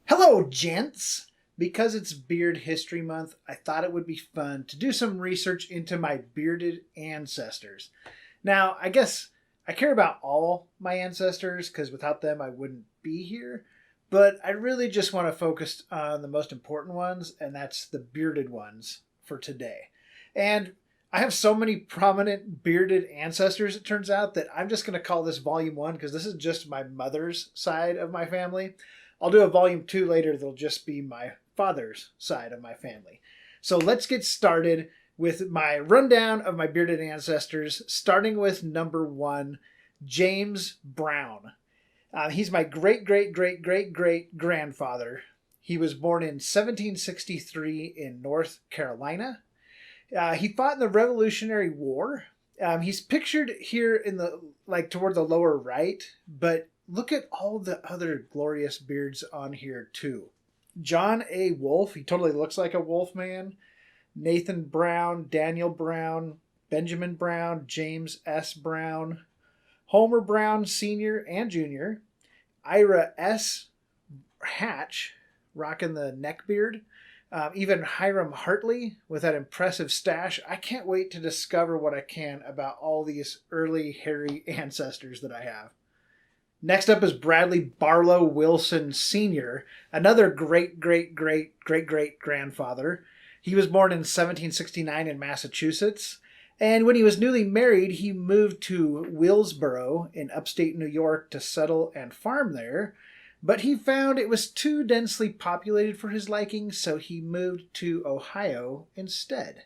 Hello, gents! Because it's Beard History Month, I thought it would be fun to do some research into my bearded ancestors. Now, I guess I care about all my ancestors because without them I wouldn't be here, but I really just want to focus on the most important ones, and that's the bearded ones for today. And I have so many prominent bearded ancestors, it turns out, that I'm just going to call this Volume 1 because this is just my mother's side of my family. I'll do a volume 2 later that'll just be my father's side of my family. So let's get started with my rundown of my bearded ancestors, starting with number 1, James Brown. He's my great-great-great-great-great-grandfather. He was born in 1763 in North Carolina. He fought in the Revolutionary War. He's pictured here in the toward the lower right, but look at all the other glorious beards on here too. John A. Wolfe, he totally looks like a wolf man. Nathan Brown, Daniel Brown, Benjamin Brown, James S. Brown, Homer Brown Sr. and Jr., Ira S. Hatch, rocking the neckbeard, even Hiram Hartley with that impressive stash. I can't wait to discover what I can about all these early hairy ancestors that I have. Next up is Bradley Barlow Wilson Sr., another great-great-great-great-great-grandfather. He was born in 1769 in Massachusetts, and when he was newly married, he moved to Williamroe in upstate New York to settle and farm there, but he found it was too densely populated for his liking, so he moved to Ohio instead.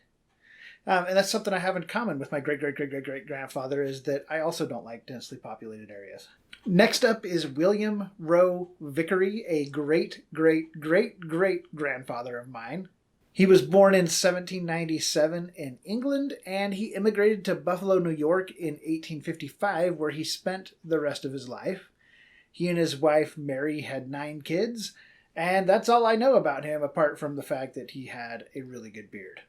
And that's something I have in common with my great-great-great-great-great-grandfather, is that I also don't like densely populated areas. Next up is Williamroe Vickery, a great-great-great-great-grandfather of mine. He was born in 1797 in England, and he immigrated to Buffalo, New York in 1855, where he spent the rest of his life. He and his wife, Mary, had 9 kids, and that's all I know about him, apart from the fact that he had a really good beard.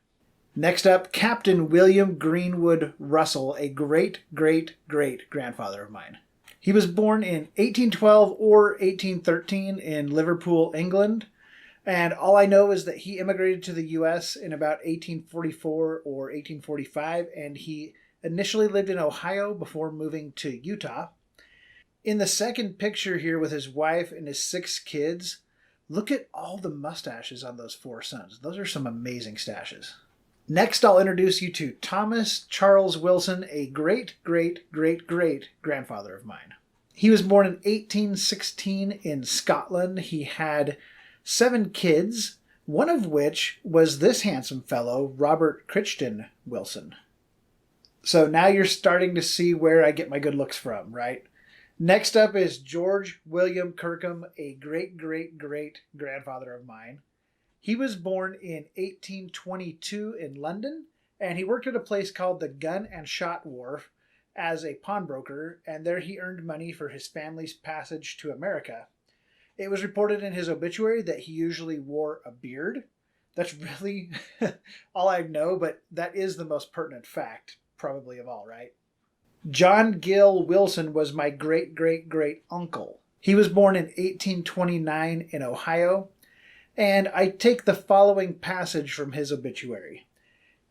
Next up, Captain William Greenwood Russell, a great-great-great-grandfather of mine. He was born in 1812 or 1813 in Liverpool, England, and all I know is that he immigrated to the U.S. in about 1844 or 1845, and he initially lived in Ohio before moving to Utah. In the second picture here with his wife and his 6 kids, look at all the mustaches on those 4 sons. Those are some amazing stashes. Next, I'll introduce you to Thomas Charles Wilson, a great-great-great-great-grandfather of mine. He was born in 1816 in Scotland. He had 7 kids, one of which was this handsome fellow, Robert Crichton Wilson. So now you're starting to see where I get my good looks from, right? Next up is George William Kirkham, a great-great-great-grandfather of mine. He was born in 1822 in London, and he worked at a place called the Gun and Shot Wharf as a pawnbroker, and there he earned money for his family's passage to America. It was reported in his obituary that he usually wore a beard. That's really all I know, but that is the most pertinent fact, probably of all, right? John Gill Wilson was my great-great-great-uncle. He was born in 1829 in Ohio, and I take the following passage from his obituary.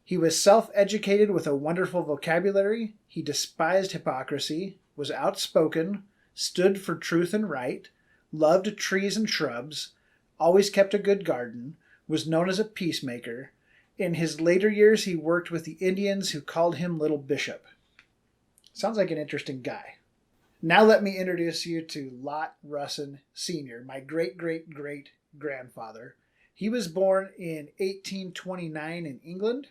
He was self-educated with a wonderful vocabulary. He despised hypocrisy, was outspoken, stood for truth and right, loved trees and shrubs, always kept a good garden, was known as a peacemaker. In his later years, he worked with the Indians who called him Little Bishop. Sounds like an interesting guy. Now let me introduce you to Lot Russin Sr., my great-great-great-grandfather. He was born in 1829 in England,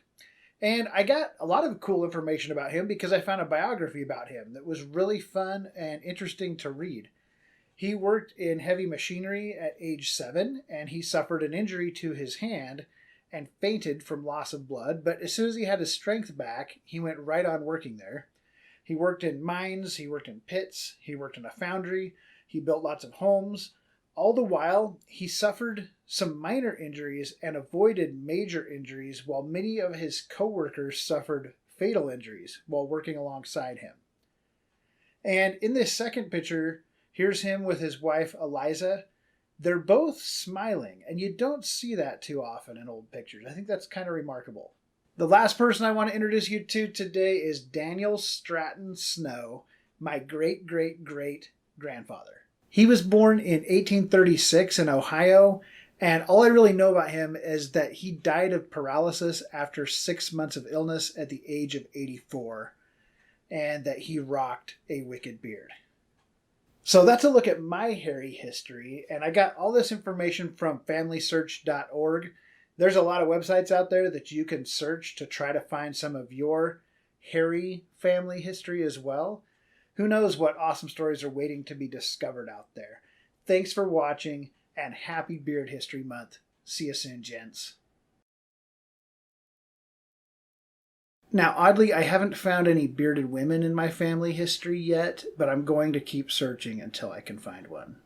and I got a lot of cool information about him because I found a biography about him that was really fun and interesting to read. He worked in heavy machinery at age 7, and he suffered an injury to his hand and fainted from loss of blood, but as soon as he had his strength back, he went right on working there. He worked in mines, he worked in pits, he worked in a foundry, he built lots of homes. All the while, he suffered some minor injuries and avoided major injuries, while many of his co-workers suffered fatal injuries while working alongside him. And in this second picture, here's him with his wife Eliza. They're both smiling, and you don't see that too often in old pictures. I think that's kind of remarkable. The last person I want to introduce you to today is Daniel Stratton Snow, my great-great-great-grandfather. He was born in 1836 in Ohio, and all I really know about him is that he died of paralysis after 6 months of illness at the age of 84, and that he rocked a wicked beard. So that's a look at my hairy history, and I got all this information from FamilySearch.org. There's a lot of websites out there that you can search to try to find some of your hairy family history as well. Who knows what awesome stories are waiting to be discovered out there. Thanks for watching, and happy Beard History Month. See you soon, gents. Now, oddly, I haven't found any bearded women in my family history yet, but I'm going to keep searching until I can find one.